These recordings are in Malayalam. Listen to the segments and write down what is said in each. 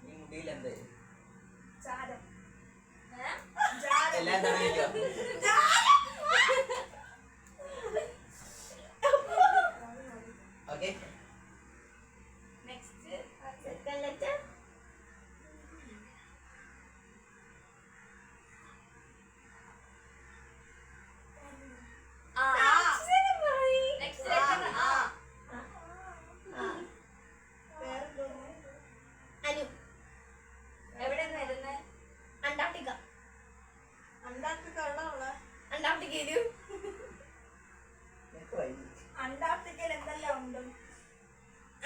ഈ മുടിയിൽ എന്താ എല്ലാം തുടങ്ങിക്കോ. ഓക്കെ, അന്റാർട്ടിക്കയിൽ എന്തെല്ലാം ഉണ്ട്?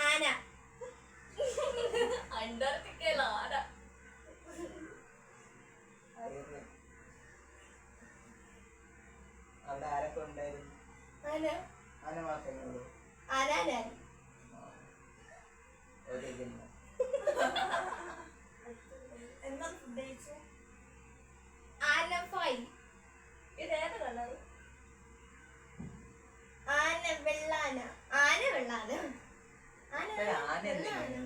ആന. അന്റാർട്ടിക്കയിൽ ആന. അവിടെ ആരൊക്കെ ഉണ്ടായിരുന്നു? ആന മാത്രമേ എന്താ ഫുഡ് കഴിച്ചു? ആന ഫ്രൈ. ഇതേത് കളർ? ആന വെള്ളാന. ആന വെള്ളാന. ആന എന്തിനാണ്?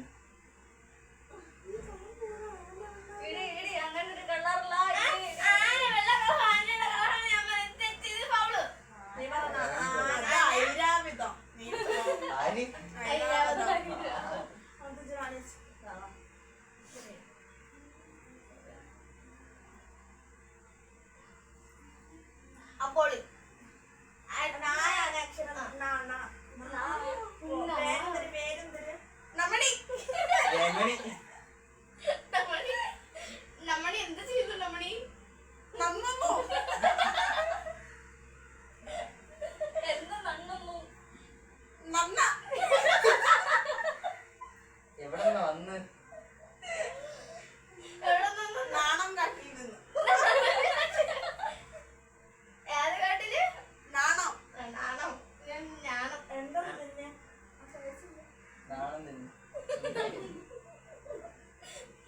ഇടി അങ്ങനെ ഒരു കളറില്ല. ആന വെള്ള കളർ. ആനയുടെ കളറാണ് ഞാൻ തെറ്റിയത്. ഫൗള്. നീ പറഞ്ഞ ഐരാവിതം. ആര്? അപ്പോൾ പേരെന്തൊരു? നമ്മണി. രമണി. നമ്മണി എന്ത് ചെയ്യുന്നു? നമ്മണി നന്നോ? എന്ന് നങ്ങുന്നു. നന്ന. എവിടെ നിന്ന് വന്ന്? എവിടെ നിന്ന്? നാണം കാട്ടിയിരുന്നു. ഏത് കാട്ടില്? നാണം. നാണം. ഞാണം. എന്താ പിന്നെ? നാണം തന്നെ.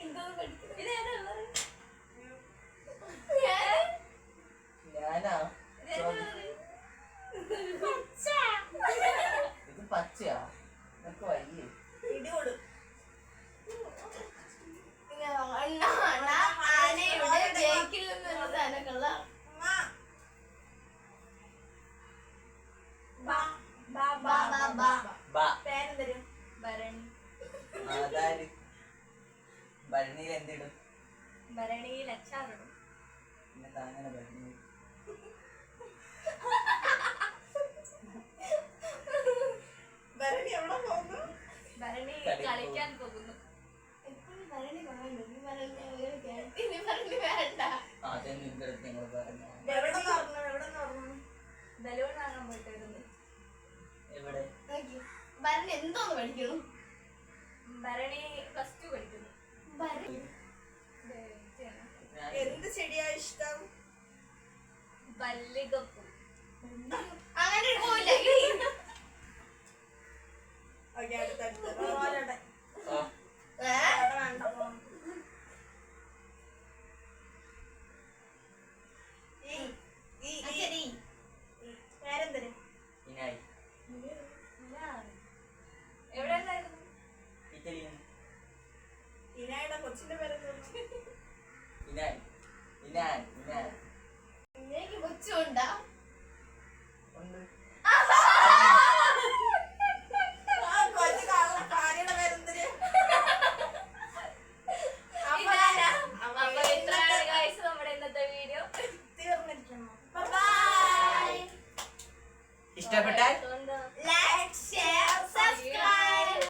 എന്തോന്ന് പഠിക്കുന്നത്? ഇത് ഏതാ കളറ്? ഞാനാ? ഇത് പച്ചയാ? നിനക്ക് വയ്യേ? ഇടികൊടു. ആനയുടെ ജയിക്കിൽ നിന്നൊരു സാധനങ്ങള. പേരെന്തൊരു? ഭരണി. അതാര്? ഭരണിയിൽ എന്തിടും? ഭരണിയിൽ അച്ചാറിടും. പിന്നെ താങ്ങനെ ഭരണി. ഭരണി എവിടെ പോകുന്നു? ഭരണി കളിക്കാൻ കളിക്കാൻ പോകുന്നു. എപ്പോഴും ഭരണി കൊണ്ടുണ്ട്. ഭരണി വേണ്ട. അതെന്നെ ഇద్దരത്ത് ഞങ്ങൾ പറഞ്ഞു. എവിടെ പറഞ്ഞു? ബലൂൺ വാങ്ങാൻ പോയിട്ട് വരുന്നു. എവിടെ? ഭരണി എന്തോന്ന് പഠിക്കണം? ഭരണി +2 പഠിക്കുന്നു. എന്ത് ചെടിയാ ഇഷ്ടം? മല്ലികപ്പൂ. അങ്ങനെ പോയില്ല. ഓക്കെ, അടുത്തടുത്ത്. പേരെന്തൊരു? ഇനായി. എവിടെ ഉണ്ടായിരുന്നു? ഇറ്റലിയിൽ. ഇനായുടെ കൊച്ചിന്റെ പേരെന്തൊരു? ഇനാൻ.